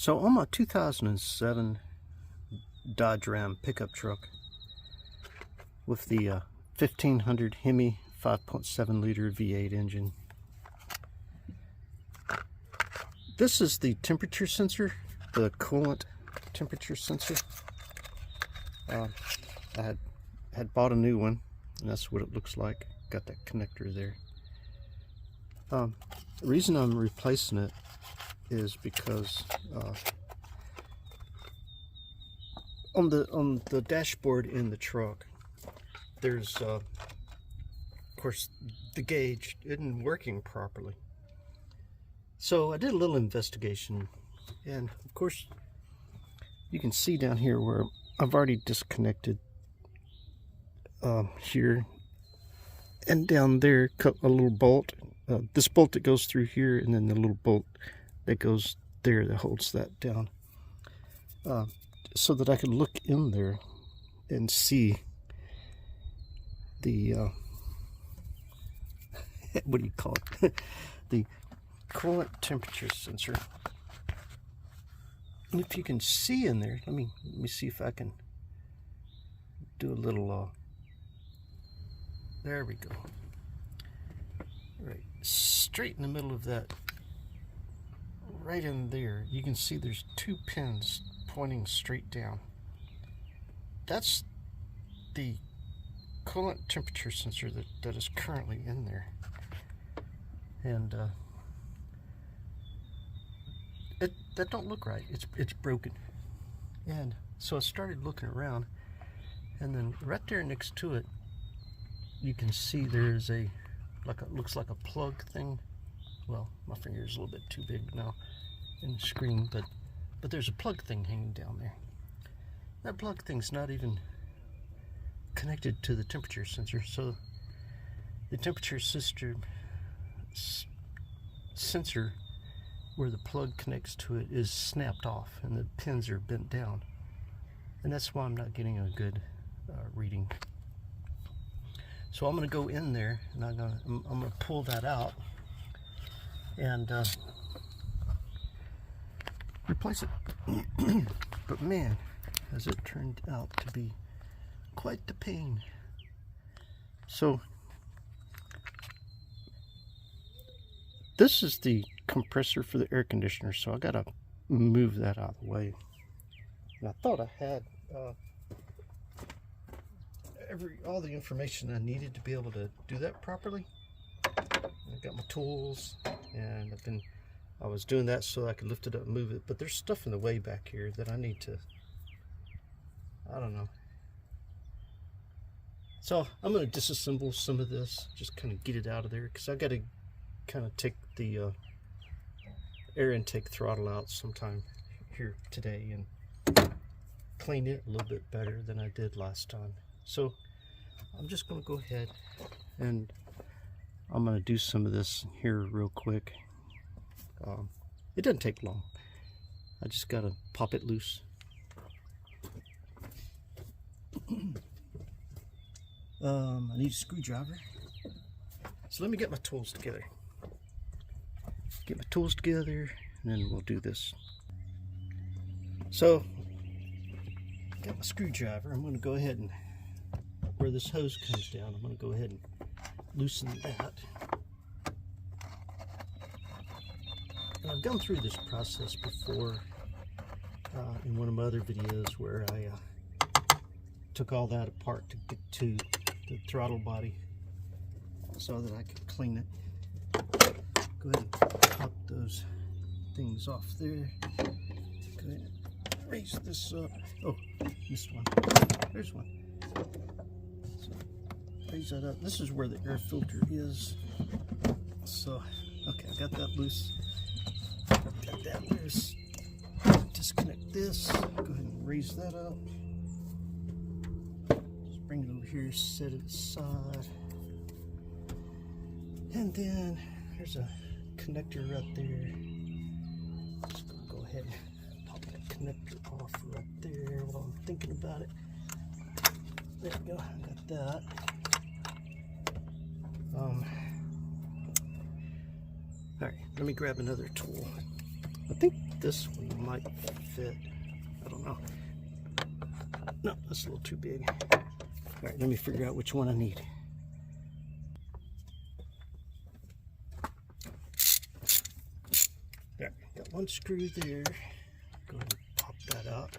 So on my 2007 Dodge Ram pickup truck with the 1500 HEMI 5.7 liter V8 engine, this is the temperature sensor, the coolant temperature sensor. I had bought a new one, and that's what it looks like. Got that connector there. The reason I'm replacing it is because on the dashboard in the truck, there's of course the gauge isn't working properly. So I did a little investigation, and of course you can see down here where I've already disconnected here, and down there cut a little bolt. This bolt that goes through here, and then the little bolt that goes there that holds that down, so that I could look in there and see the what do you call it? The coolant temperature sensor. And if you can see in there, let me see if I can do a little there we go. Right, straight in the middle of that, right in there, you can see there's two pins pointing straight down. That's the coolant temperature sensor that is currently in there. And that don't look right. It's broken. And so I started looking around, and then right there next to it, you can see there's looks like a plug thing. Well, my finger is a little bit too big now in the screen, but there's a plug thing hanging down there. That plug thing's not even connected to the temperature sensor, so the temperature sensor where the plug connects to it is snapped off, and the pins are bent down, and that's why I'm not getting a good reading. So I'm going to go in there, and I'm going to pull that out and replace it. But man, has it turned out to be quite the pain. So this is the compressor for the air conditioner, so I gotta move that out of the way. And I thought I had all the information I needed to be able to do that properly. I got my tools, and I was doing that so I could lift it up and move it, but there's stuff in the way back here that I need to, I don't know. So I'm going to disassemble some of this, just kind of get it out of there, because I got to kind of take the air intake throttle out sometime here today and clean it a little bit better than I did last time. So I'm just going to go ahead and I'm going to do some of this here real quick. It doesn't take long. I just got to pop it loose. I need a screwdriver. So let me get my tools together. Get my tools together, and then we'll do this. So, got my screwdriver. I'm going to go ahead and, where this hose comes down, I'm going to go ahead and loosen that. And I've gone through this process before in one of my other videos where I took all that apart to get to the throttle body so that I could clean it. Go ahead and pop those things off there. Go ahead and raise this up. Oh, missed one. There's one. So raise that up. This is where the air filter is. So, okay, I got that loose. Got that loose. Disconnect this. Go ahead and raise that up. Just bring it over here, set it aside. And then there's a connector right there. Just gonna go ahead and pop that connector off right there while I'm thinking about it. There we go, I got that. Alright, let me grab another tool. I think this one might fit. I don't know. No, that's a little too big. All right, let me figure out which one I need. There, got one screw there. Go ahead and pop that out.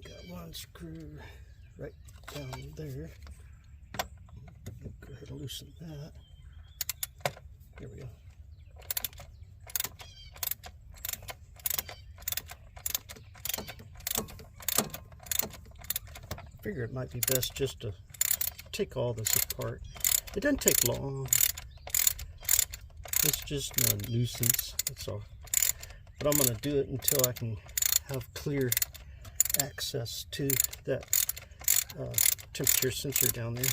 Got one screw right down there. Go ahead and loosen that. There we go. I figure it might be best just to take all this apart. It doesn't take long. It's just a nuisance, that's all. But I'm going to do it until I can have clear access to that temperature sensor down there.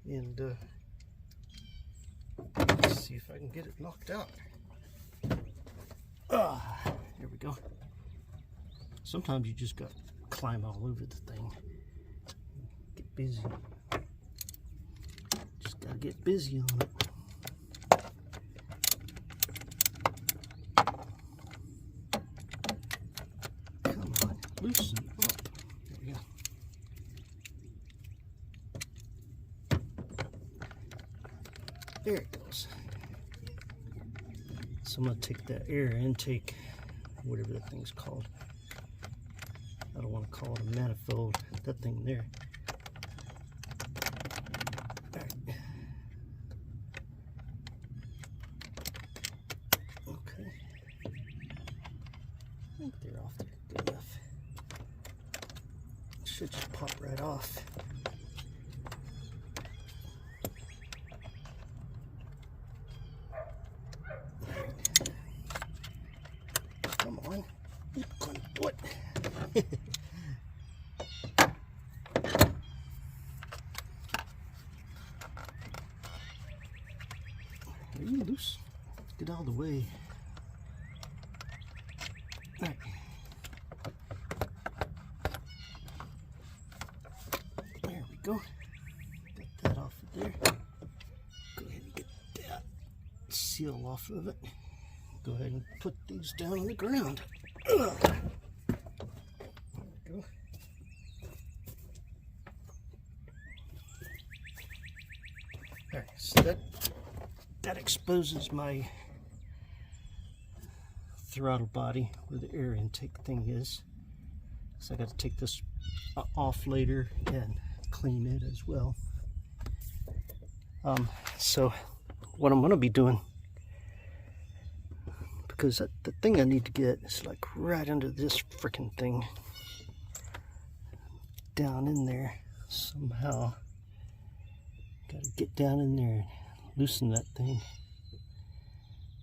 And let's see if I can get it knocked out. There we go. Sometimes you just got to climb all over the thing. Get busy. Just got to get busy on it. Come on, loosen up. There we go. There it goes. So I'm going to take that air intake, whatever that thing's called. I don't want to call it a manifold, that thing there. All right. Okay. I think they're off there good enough. Should just pop right off. Come on, you couldn't do it. Are you loose? Get out of the way. All right. There we go. Get that off of there. Go ahead and get that seal off of it. Go ahead and put these down on the ground. There we go. Alright, so that exposes my throttle body where the air intake thing is. So I got to take this off later and clean it as well. So what I'm going to be doing, because the thing I need to get is like right under this freaking thing, down in there somehow. Got to get down in there and loosen that thing.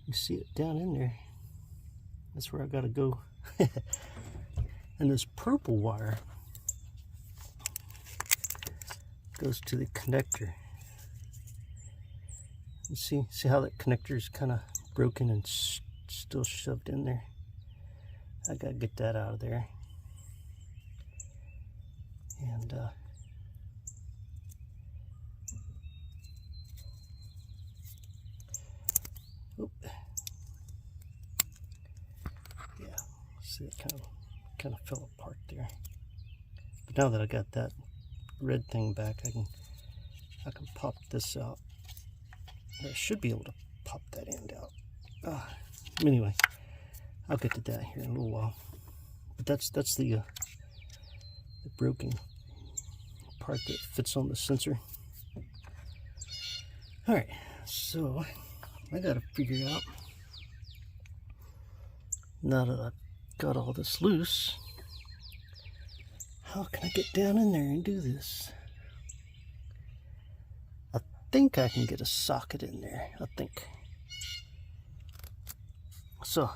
You see it down in there. That's where I got to go. And this purple wire goes to the connector. You see how that connector is kind of broken and still shoved in there. I gotta get that out of there. And yeah, see it kind of fell apart there. But now that I got that red thing back, I can pop this out. I should be able to pop that end out. Anyway, I'll get to that here in a little while. But that's the broken part that fits on the sensor. All right, so I gotta figure out, now that I've got all this loose, how can I get down in there and do this? I think I can get a socket in there, I think. So,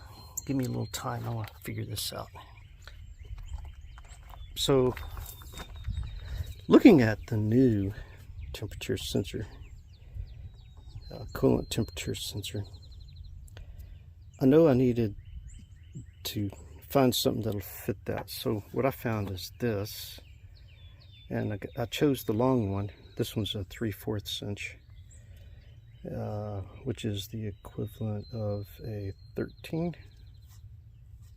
give me a little time, I want to figure this out. So, looking at the new temperature sensor, coolant temperature sensor, I know I needed to find something that'll fit that. So what I found is this, and I chose the long one. This one's a 3/4 inch, which is the equivalent of a 13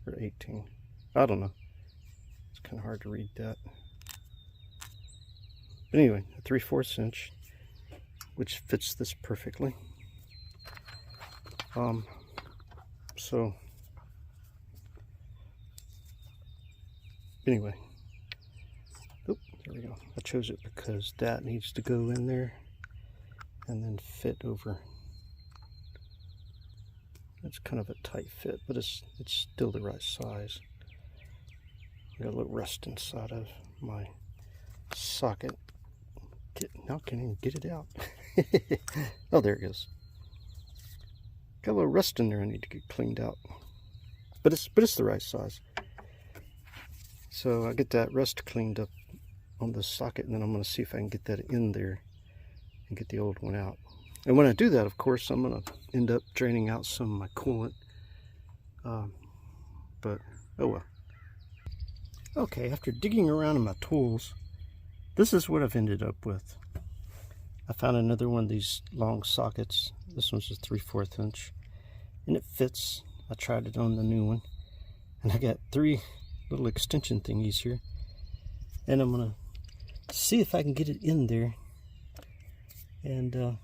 or 18. I don't know. It's kind of hard to read that. But anyway, a 3/4 inch, which fits this perfectly. So anyway, oop, there we go. I chose it because that needs to go in there and then fit over. It's kind of a tight fit, but it's still the right size. Got a little rust inside of my socket. Now I can't even get it out. Oh, there it goes. Got a little rust in there I need to get cleaned out. But it's the right size. So I get that rust cleaned up on the socket, and then I'm going to see if I can get that in there and get the old one out. And when I do that, of course, I'm going to end up draining out some of my coolant. But oh well. Okay, after digging around in my tools, this is what I've ended up with. I found another one of these long sockets. This one's a 3/4 inch, and it fits. I tried it on the new one, and I got 3 little extension thingies here, and I'm gonna see if I can get it in there and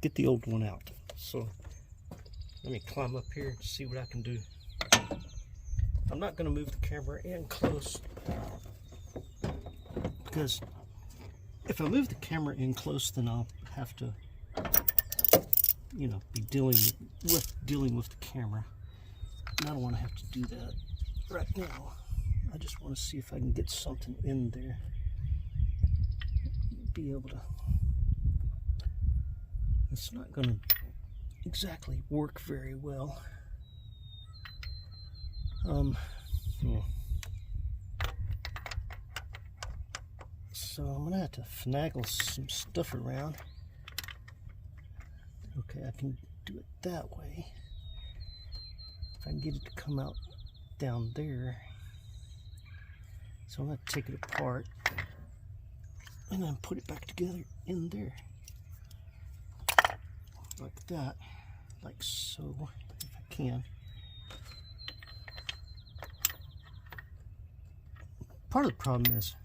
get the old one out. So let me climb up here and see what I can do. I'm not going to move the camera in close, because if I move the camera in close, then I'll have to, you know, be dealing with the camera. And I don't want to have to do that right now. I just want to see if I can get something in there. Be able to. It's not going to exactly work very well. So I'm gonna have to finagle some stuff around. Okay, I can do it that way. If I can get it to come out down there. So I'm gonna take it apart and then put it back together in there. Like that. Like so, if I can. Part of the problem is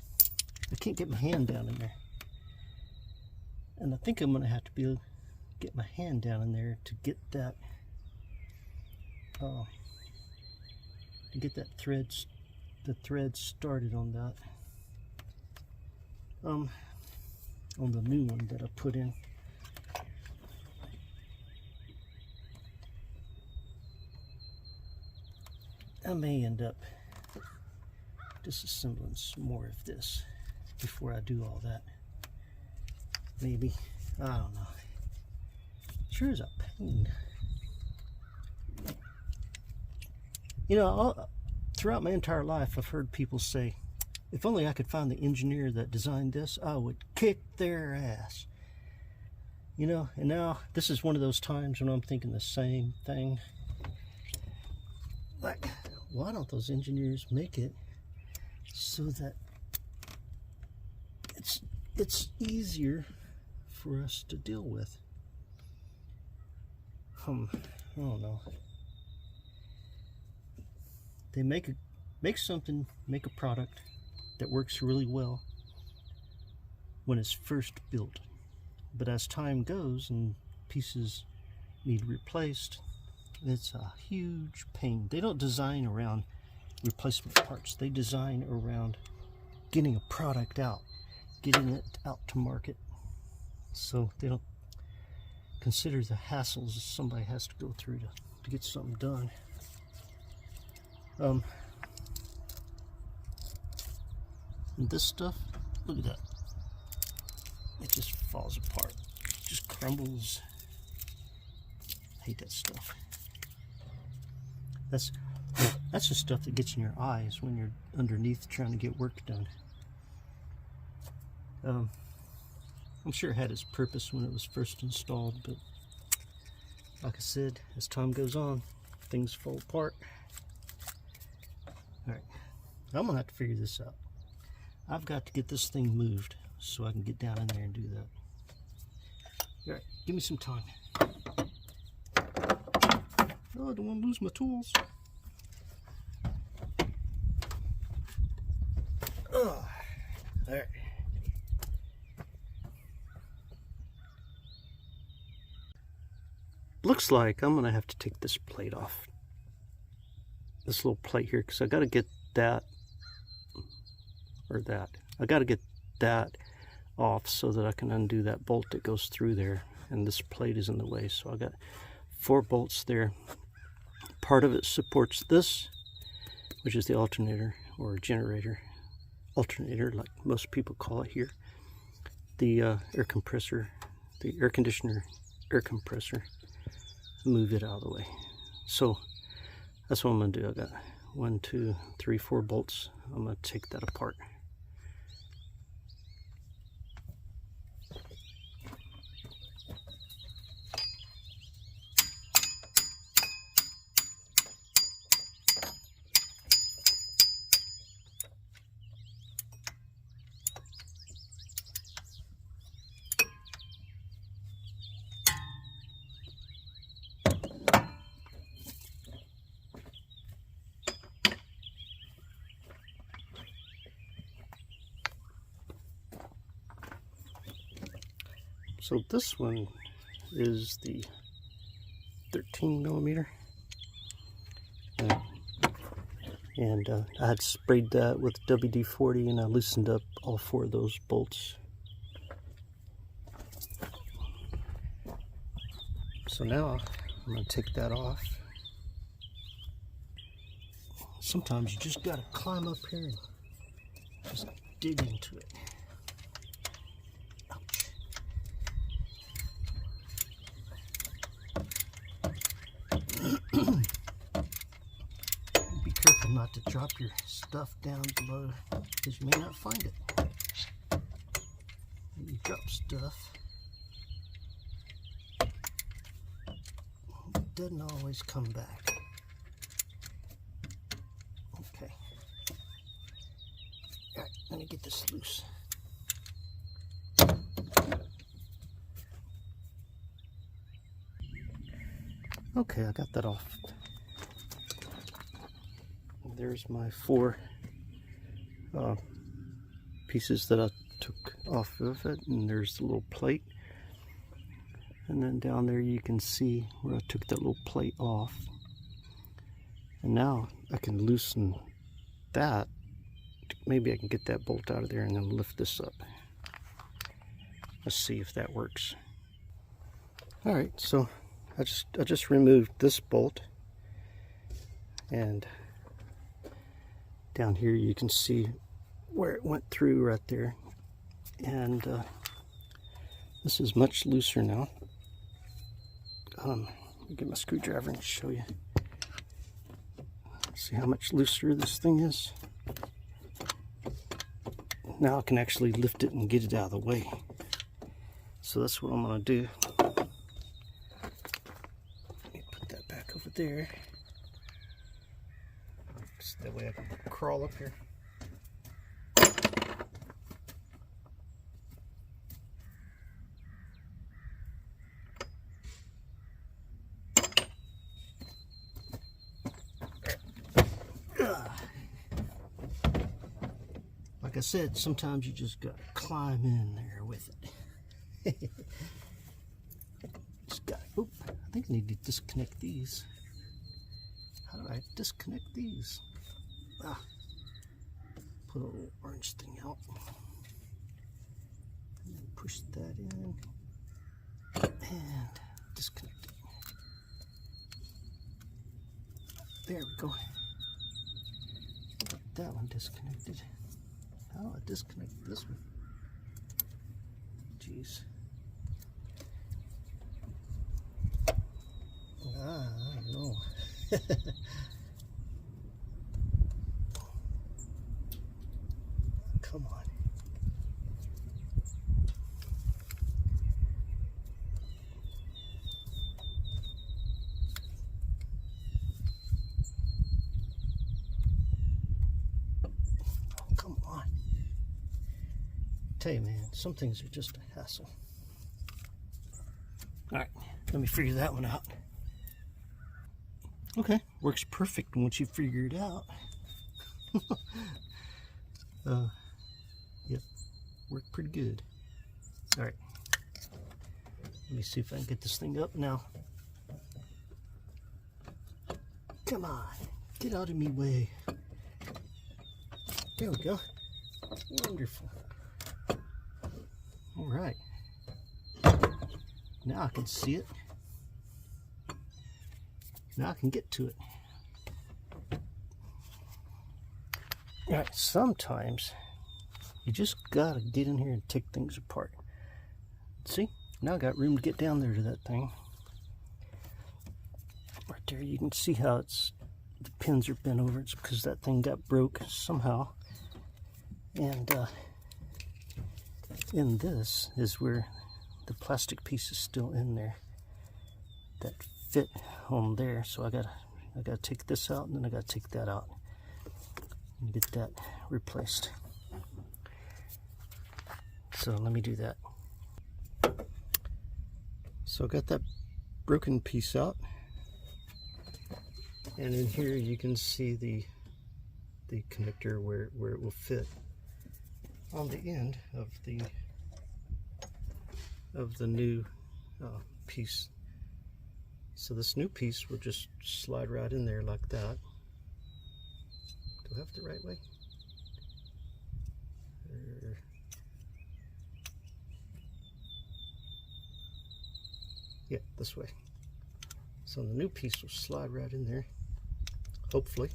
I can't get my hand down in there, and I think I'm going to have to be able to get my hand down in there to get that the thread started on that on the new one that I put in. I may end up disassembling some more of this before I do all that. Maybe. I don't know. Sure is a pain. You know, throughout my entire life, I've heard people say, if only I could find the engineer that designed this, I would kick their ass. You know, and now this is one of those times when I'm thinking the same thing. Like, why don't those engineers make it so that it's easier for us to deal with? I don't know. They make a product that works really well when it's first built, but as time goes and pieces need replaced, it's a huge pain. They don't design around replacement parts. They design around getting a product out, getting it out to market. So they don't consider the hassles that somebody has to go through to get something done. And this stuff, look at that. It just falls apart. It just crumbles. I hate that stuff. That's the stuff that gets in your eyes when you're underneath trying to get work done. I'm sure it had its purpose when it was first installed, but like I said, as time goes on, things fall apart. Alright, I'm gonna have to figure this out. I've got to get this thing moved so I can get down in there and do that. Alright, give me some time. Oh, I don't want to lose my tools. Oh, alright. Looks like I'm gonna have to take this plate off. This little plate here, because I gotta get that or that. I gotta get that off so that I can undo that bolt that goes through there, and this plate is in the way. So I got 4 bolts there. Part of it supports this, which is the alternator or generator. Alternator, like most people call it here. The air compressor, the air conditioner air compressor. Move it out of the way. So that's what I'm gonna do. I got 1, 2, 3, 4 bolts. I'm gonna take that apart. So this one is the 13 millimeter, and I had sprayed that with WD-40, and I loosened up all 4 of those bolts. So now I'm going to take that off. Sometimes you just got to climb up here and just dig into it. Be careful not to drop your stuff down below, because you may not find it. When you drop stuff, it doesn't always come back. Okay. Alright, let me get this loose. Okay, I got that off. There's my 4 pieces that I took off of it, and there's the little plate. And then down there you can see where I took that little plate off. And now I can loosen that. Maybe I can get that bolt out of there and then lift this up. Let's see if that works. Alright, so I just removed this bolt, and down here you can see where it went through right there, and this is much looser now. Let me get my screwdriver and show you. See how much looser this thing is. Now I can actually lift it and get it out of the way. So that's what I'm going to do. Let me put that back over there. So that way I can crawl up here. Like I said, sometimes you just gotta climb in there with it. Just got. Oop! I think I need to disconnect these. How do I disconnect these? Ah, put a little orange thing out, and then push that in, and disconnect it. There we go. That one disconnected. How do I disconnect this one? Jeez. I don't know. Come on. Tell you, man, some things are just a hassle. All right, let me figure that one out. Okay, works perfect once you figure it out. Yep, worked pretty good. All right, let me see if I can get this thing up now. Come on, get out of me way. There we go. Wonderful. All right. Now I can see it. Now I can get to it. All right, sometimes you just gotta get in here and take things apart. See, now I got room to get down there to that thing. Right there, you can see how the pins are bent over. It's because that thing got broke somehow. And in this is where the plastic piece is still in there that fit on there. So I gotta take this out, and then I gotta take that out and get that replaced. So let me do that. So I got that broken piece out, and in here you can see the connector where it will fit on the end of the new piece. So this new piece will just slide right in there like that. Do I have it the right way? Yeah, this way. So the new piece will slide right in there, hopefully.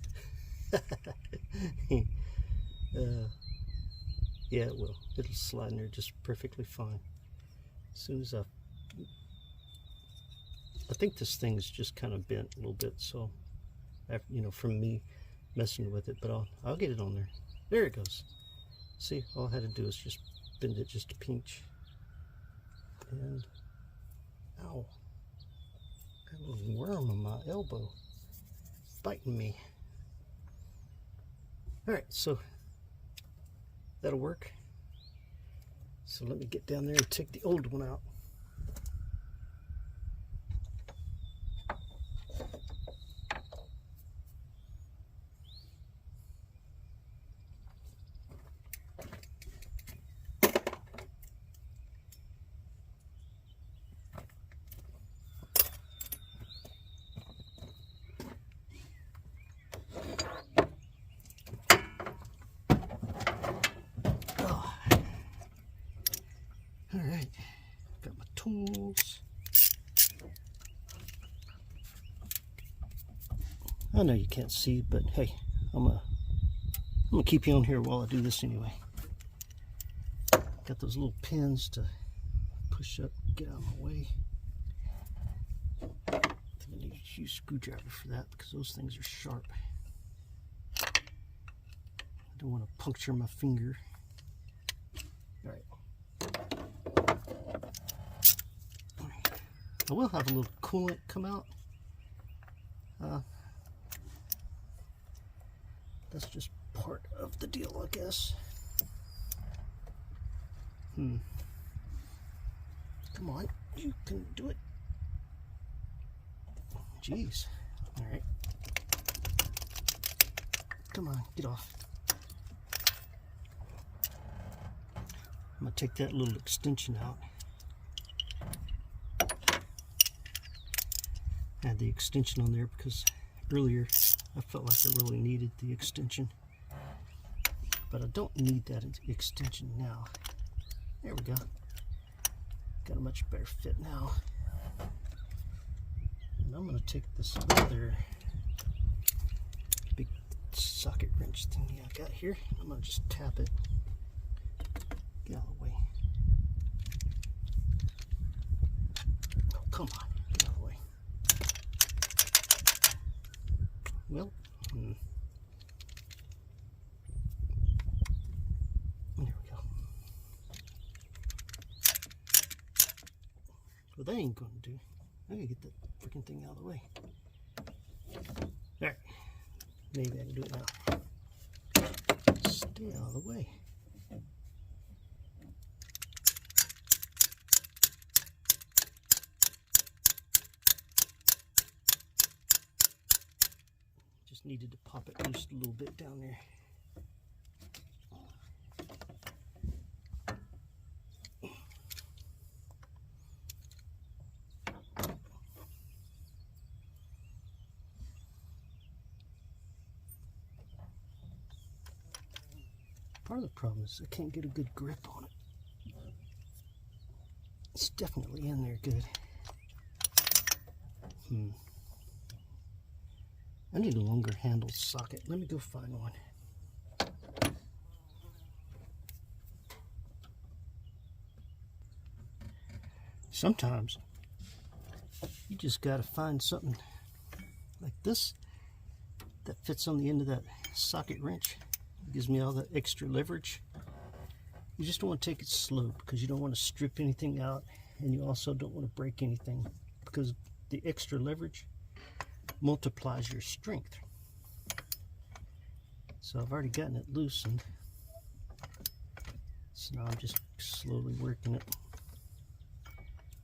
Yeah, it will. It'll slide in there just perfectly fine. As soon as I think this thing's just kind of bent a little bit, so from me messing with it, but I'll get it on there. There it goes. See, all I had to do is just bend it just a pinch. And ow, got a little worm on my elbow biting me. All right, so that'll work. So let me get down there and take the old one out. Alright, got my tools. I know you can't see, but hey, I'm gonna keep you on here while I do this anyway. Got those little pins to push up, get out of my way. I think I need to use a screwdriver for that because those things are sharp. I don't want to puncture my finger. Alright. I will have a little coolant come out. That's just part of the deal, I guess. Come on, you can do it. Jeez. All right. Come on, get off. I'm gonna take that little extension out. I had the extension on there because earlier I felt like I really needed the extension, but I don't need that extension now. There we go. Got a much better fit now. And I'm going to take this other big socket wrench thingy I got here. I'm going to just tap it. Get out of the way. Oh, come on. Get out of the way. Well, there we go. Well, that ain't gonna do. I gotta get that freaking thing out of the way. Alright. Maybe I can do it now. Stay out of the way. just needed to pop it loose a little bit down there. Part of the problem is I can't get a good grip on it. It's definitely in there good. I need a longer handled socket. Let me go find one. Sometimes you just gotta find something like this that fits on the end of that socket wrench. It gives me all the extra leverage. You just don't want to take it slow because you don't want to strip anything out, and you also don't want to break anything because the extra leverage multiplies your strength. So I've already gotten it loosened. So now I'm just slowly working it. I'm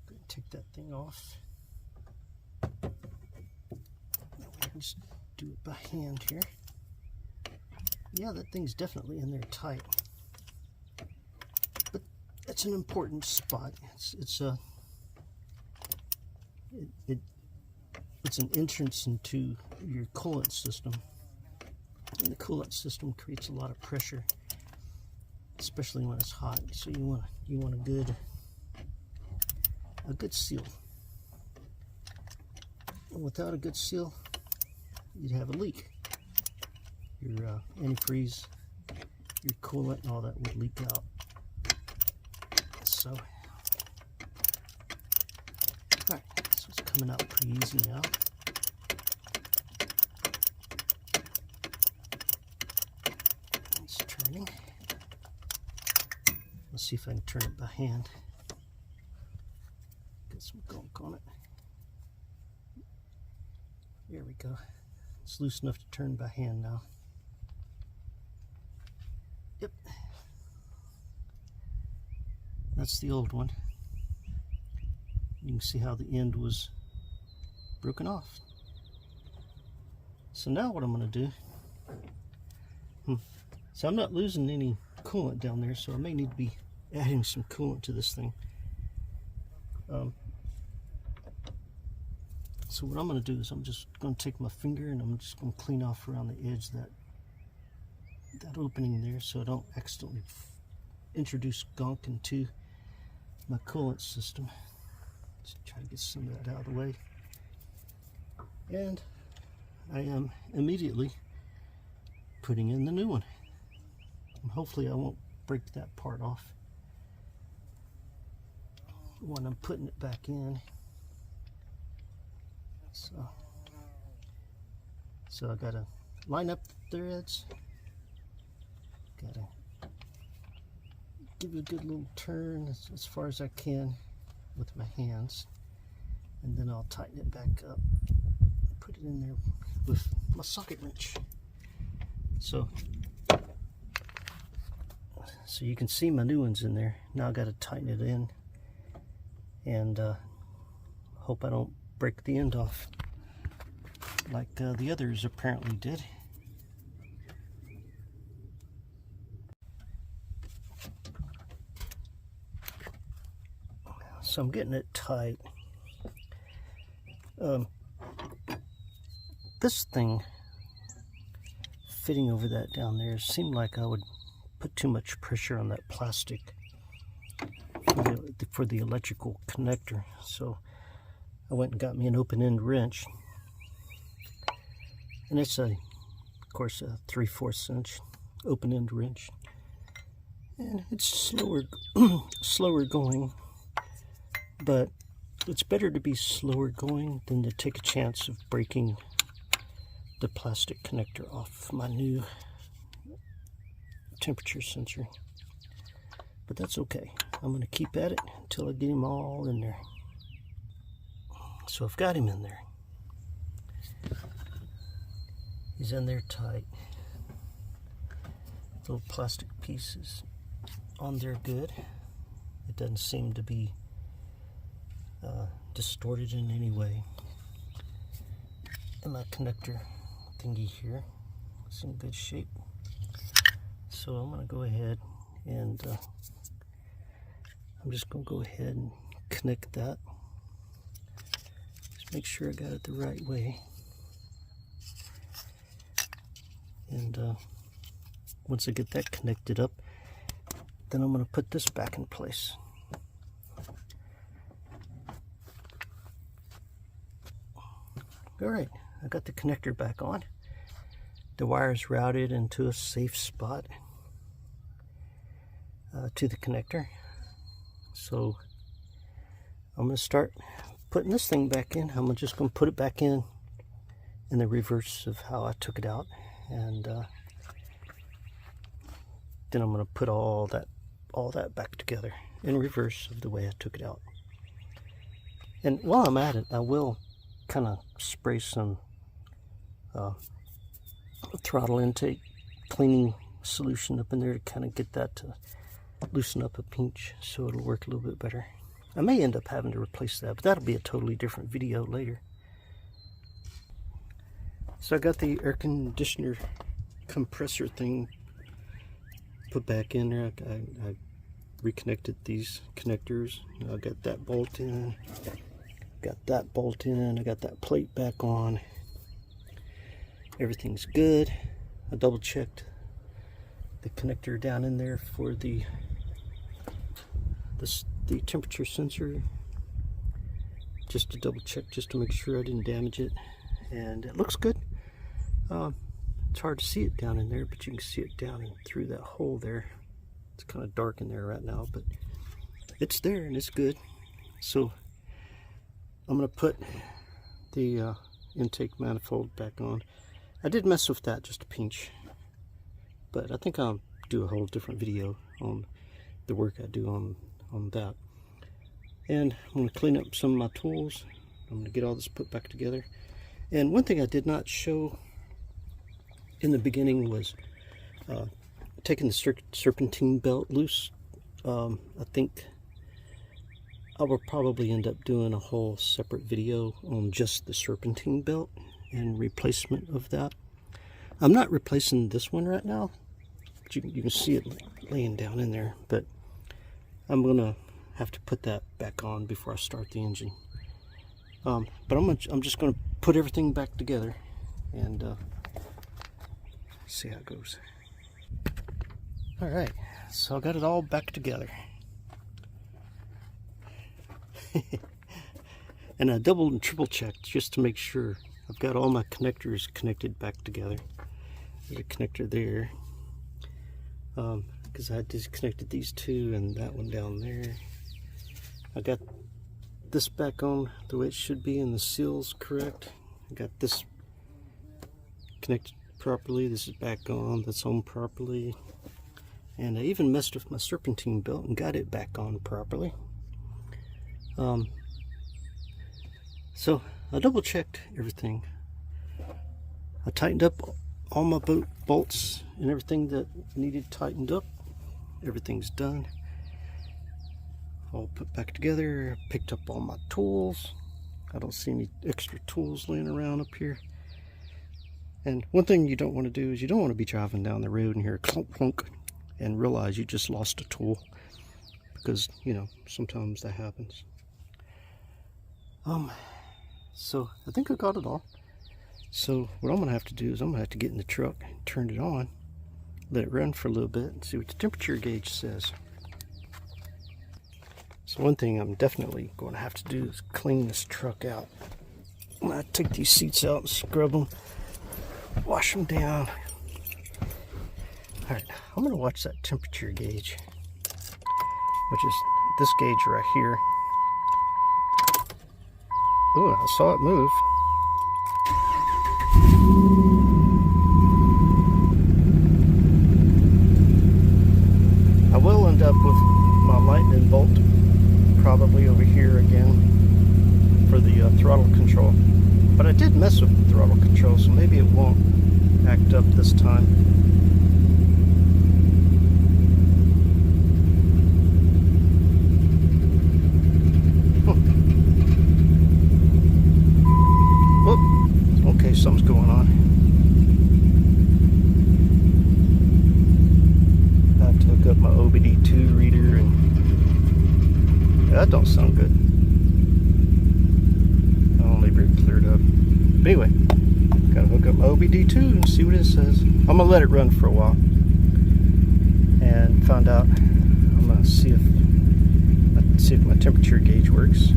going to take that thing off. Now we can just do it by hand here. Yeah, that thing's definitely in there tight. But that's an important spot. It's an entrance into your coolant system. And the coolant system creates a lot of pressure, especially when it's hot. So you want a good seal. And without a good seal, you'd have a leak. Your antifreeze, your coolant, and all that would leak out. So, alright, so it's coming out pretty easy now. It's turning. Let's see if I can turn it by hand. Get some gunk on it. There we go. It's loose enough to turn by hand now. Yep. That's the old one. You can see how the end was broken off. So now what I'm going to do, so I'm not losing any coolant down there, so I may need to be adding some coolant to this thing. So what I'm going to do is I'm just going to take my finger and I'm just going to clean off around the edge that opening there, so I don't accidentally introduce gunk into my coolant system. Just try to get some of that out of the way. And I am immediately putting in the new one. And hopefully I won't break that part off when I'm putting it back in. So I gotta line up the threads. Gotta give it a good little turn as far as I can with my hands, and then I'll tighten it back up, put it in there with my socket wrench. So you can see my new one's in there. Now I gotta tighten it in and hope I don't break the end off like the others apparently did. So I'm getting it tight. This thing fitting over that down there seemed like I would put too much pressure on that plastic for the electrical connector. So I went and got me an open-end wrench, and it's of course a 3/4 inch open-end wrench, and it's slower going. But it's better to be slower going than to take a chance of breaking the plastic connector off my new temperature sensor. But that's okay. I'm going to keep at it until I get him all in there. So I've got him in there. He's in there tight. Little plastic pieces on there good. It doesn't seem to be distorted in any way, and my connector thingy here. It's in good shape. So I'm going to go ahead and I'm just going to go ahead and connect that. Just make sure I got it the right way. And once I get that connected up, then I'm going to put this back in place. Alright, I got the connector back on. The wire is routed into a safe spot to the connector. So I'm going to start putting this thing back in. I'm just going to put it back in the reverse of how I took it out. And then I'm going to put all that back together in reverse of the way I took it out. And while I'm at it, I will kind of spray some throttle intake cleaning solution up in there to kind of get that to loosen up a pinch so it'll work a little bit better. I may end up having to replace that, but that'll be a totally different video later. So I got the air conditioner compressor thing put back in there. I reconnected these connectors. I got that bolt in. Got that bolt in. I got that plate back on. Everything's good. I double checked the connector down in there for the temperature sensor, just to double check, just to make sure I didn't damage it, and it looks good. It's hard to see it down in there, but you can see it down and through that hole there. It's kind of dark in there right now, but it's there and it's good. So I'm going to put the intake manifold back on. I did mess with that just a pinch, but I think I'll do a whole different video on the work I do on that. And I'm going to clean up some of my tools. I'm going to get all this put back together. And one thing I did not show in the beginning was taking the serpentine belt loose. I think I will probably end up doing a whole separate video on just the serpentine belt and replacement of that. I'm not replacing this one right now, but you can see it laying down in there, but I'm gonna have to put that back on before I start the engine. But I'm just gonna put everything back together and see how it goes. All right, so I got it all back together. And I double and triple checked just to make sure I've got all my connectors connected back together. There's a connector there, because I had disconnected these two and that one down there. I got this back on the way it should be, and the seal's correct. I got this connected properly. This is back on. That's on properly. And I even messed with my serpentine belt and got it back on properly. So I double checked everything. I tightened up all my bolts and everything that needed tightened up. Everything's done. All put back together. Picked up all my tools. I don't see any extra tools laying around up here. And one thing you don't want to do is you don't want to be driving down the road and hear a clunk clunk and realize you just lost a tool, because you know sometimes that happens. So I think I got it all. So what I'm gonna have to do is I'm gonna have to get in the truck and turn it on, let it run for a little bit and see what the temperature gauge says. So one thing I'm definitely going to have to do is clean this truck out. I'm gonna take these seats out and scrub them, wash them down. Alright, I'm gonna watch that temperature gauge, which is this gauge right here. Oh, I saw it move. I will end up with my lightning bolt probably over here again for the throttle control. But I did mess with the throttle control, so maybe it won't act up this time. Okay, something's going on. That don't sound good. I'll leave it cleared up. But anyway, gotta hook up my OBD2 and see what it says. I'm gonna let it run for a while and find out. I'm gonna see if my temperature gauge works.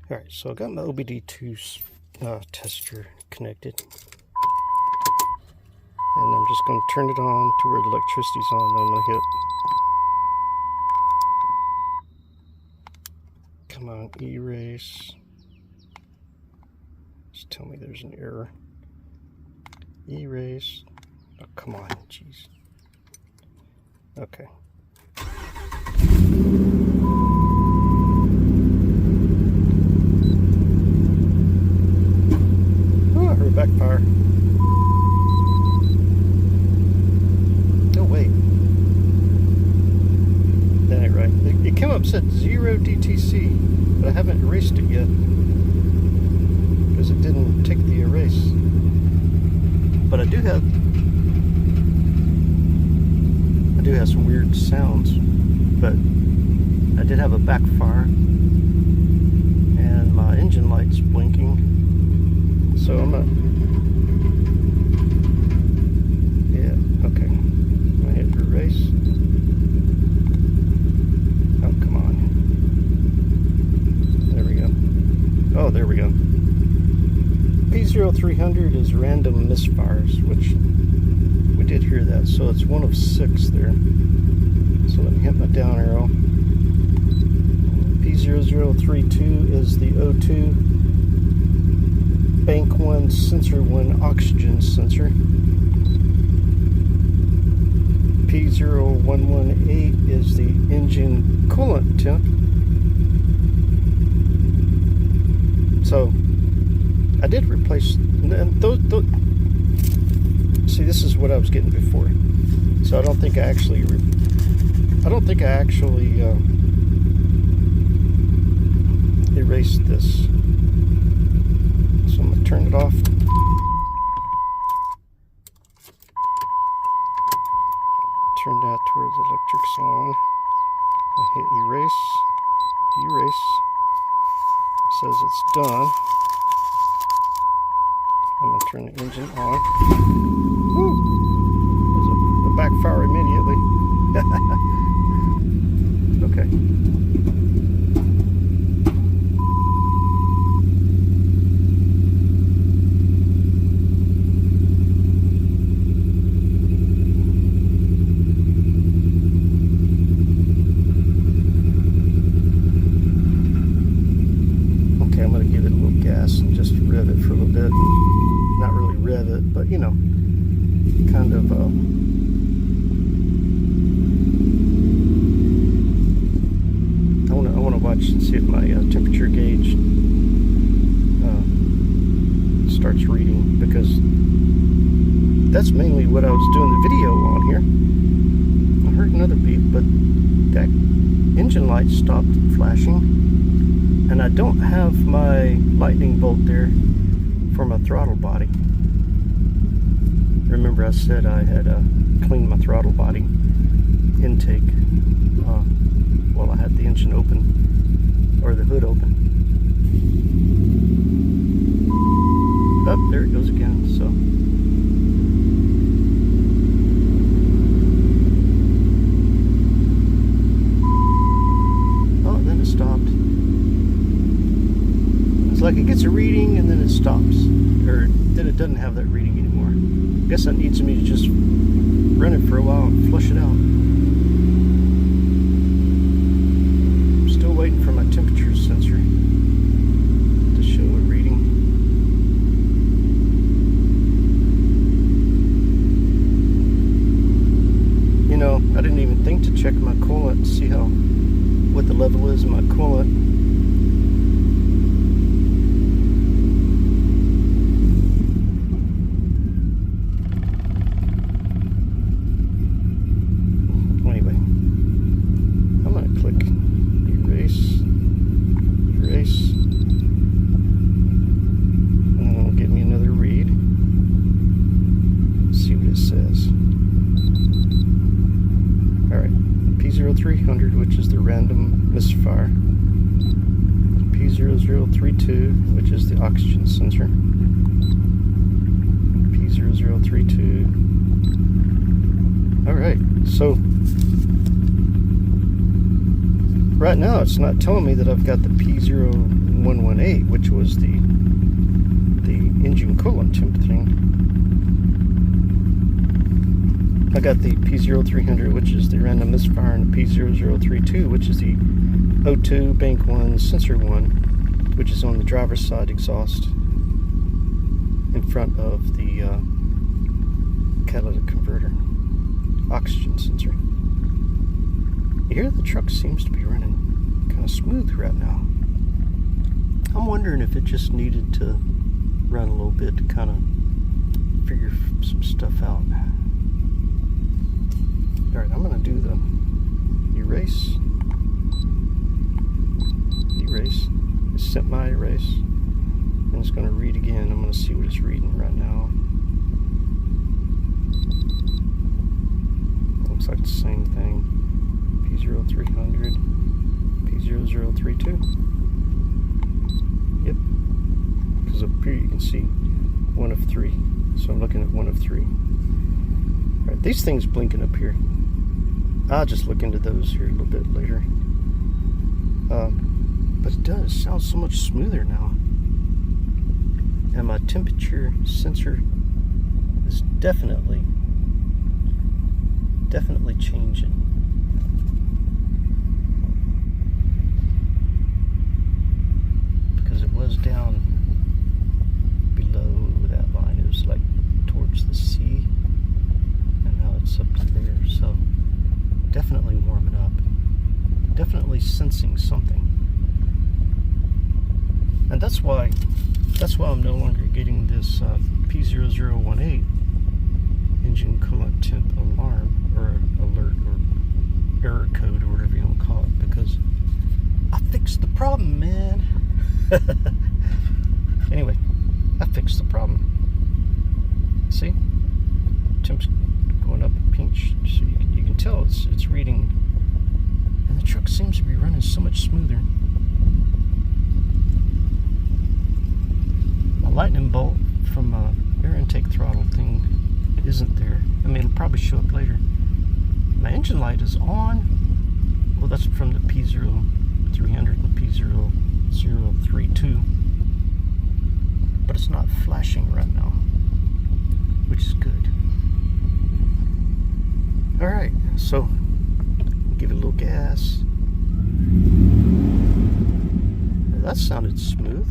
All right, so I got my OBD2 tester connected, and I'm just gonna turn it on to where the electricity's on. Then I'm gonna hit. Come on, erase. Just tell me there's an error. Erase. Oh, come on, jeez. Okay. Oh, I heard backfire. Oh, wait. That ain't right. It came up, said 0 DTC, but I haven't erased it yet because it didn't take the erase. But I do have some weird sounds, but I did have a backfire and my engine light's blinking, so I'm gonna, yeah, okay, I'm gonna hit erase. Oh, come on, there we go. Oh, there we go. P0300 is random misfires, which we did hear that, so it's 1 of 6 there. So let me hit my down arrow. P0032 is the O2 bank 1 sensor 1 oxygen sensor. P0118 is the engine coolant temp. So I did replace, and those see, this is what I was getting before. So I don't think I actually erased this. So I'm gonna turn it off. Turn that to where the electric's on. I hit erase. Erase. It says it's done. I'm gonna turn the engine on. Woo! There's a backfire immediately. Okay. Okay, I'm gonna give it a little gas and just rev it for a little bit. Not really rev it, but you know, kind of I want to watch and see if my temperature gauge starts reading, because that's mainly what I was doing the video on here. I heard another beep, but that engine light stopped flashing, and I don't have my lightning bolt there for my throttle body. Remember I said I had cleaned my throttle body intake while I had the engine open, or the hood open. Oh, there it goes again. So oh, and then it stopped. It's like it gets a reading and then it stops, or then it doesn't have that reading anymore. I guess that needs me to just run it for a while and flush it out. I'm still waiting for my temperature sensor to show a reading. You know, I didn't even think to check my coolant to see what the level is in my coolant. All right. P0300, which is the random misfire. P0032, which is the oxygen sensor. P0032. Alright, so right now it's not telling me that I've got the P0118, which was the engine coolant temp thing. I got the P0300, which is the random misfire, and the P0032, which is the O2 bank 1 sensor 1, which is on the driver's side exhaust in front of the catalytic converter oxygen sensor. You hear the truck seems to be running kind of smooth right now. I'm wondering if it just needed to run a little bit to kind of figure some stuff out. Alright, I'm going to do the erase, semi-erase, and it's going to read again. I'm going to see what it's reading right now. Looks like the same thing. P0300, P0032. Yep. Because up here you can see 1 of 3. So I'm looking at 1 of 3. Alright, these things blinking up here. I'll just look into those here a little bit later. But it does sound so much smoother now. And my temperature sensor is definitely changing. Because it was down below that line. It was like towards the sea. And now it's up to there. So definitely warming up. Definitely sensing something. And that's why I'm no longer getting this P0018 engine coolant temp alarm or alert or error code or whatever you want to call it, because I fixed the problem, man. Anyway, I fixed the problem. See? Temp's going up a pinch, so you can tell it's reading, and the truck seems to be running so much smoother. My lightning bolt from air intake throttle thing isn't there. I mean, it'll probably show up later. My engine light is on. Well, that's from the P0300 and P0032, but it's not flashing right now, which is good. Alright, so give it a little gas. That sounded smooth.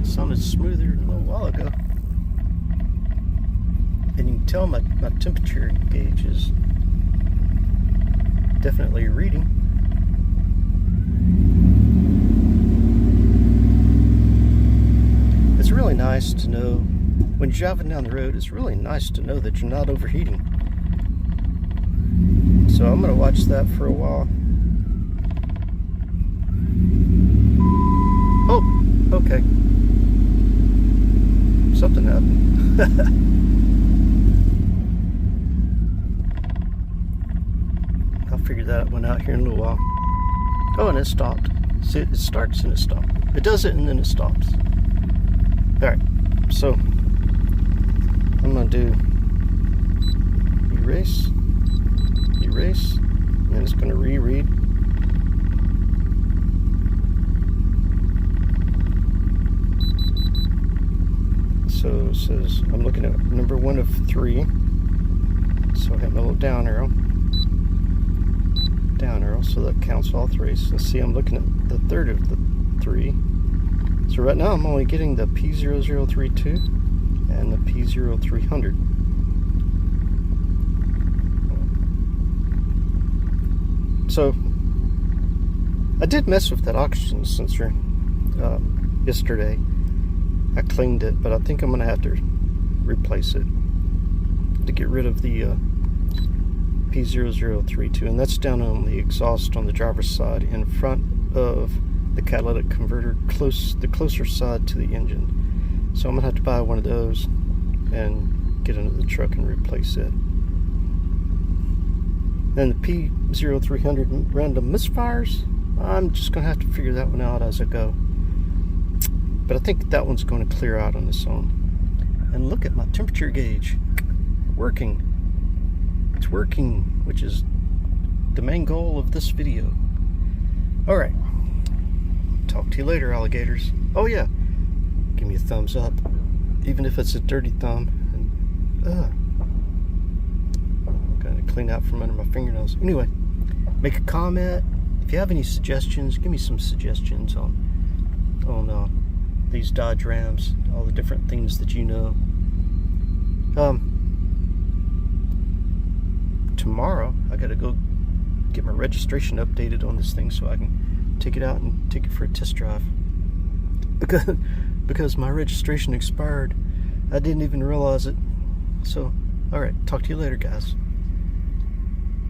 It sounded smoother than a little while ago. And you can tell my temperature gauge is definitely reading. It's really nice to know, when you're driving down the road, it's really nice to know that you're not overheating. So I'm going to watch that for a while. Oh, okay. Something happened. I'll figure that one out here in a little while. Oh, and it stopped. See, it starts and it stops. It does it and then it stops. Alright, so I'm going to do erase, and then it's going to reread. So it says I'm looking at number 1 of 3. So I have my little down arrow, so that counts all 3. So see, I'm looking at the 3rd of the 3. So right now I'm only getting the P0032 and the P0300. So I did mess with that oxygen sensor yesterday. I cleaned it, but I think I'm going to have to replace it to get rid of the P0032, and that's down on the exhaust on the driver's side in front of the catalytic converter, the closer side to the engine. So I'm going to have to buy one of those and get into the truck and replace it. And the P0300 random misfires, I'm just going to have to figure that one out as I go. But I think that one's going to clear out on its own. And look at my temperature gauge. Working. It's working, which is the main goal of this video. Alright. Talk to you later, alligators. Oh yeah. Give me a thumbs up. Even if it's a dirty thumb. And, gotta clean out from under my fingernails. Anyway, make a comment. If you have any suggestions, give me some suggestions on these Dodge Rams, all the different things that you know. Tomorrow I gotta go get my registration updated on this thing so I can take it out and take it for a test drive. Because my registration expired. I didn't even realize it. So, alright, talk to you later, guys.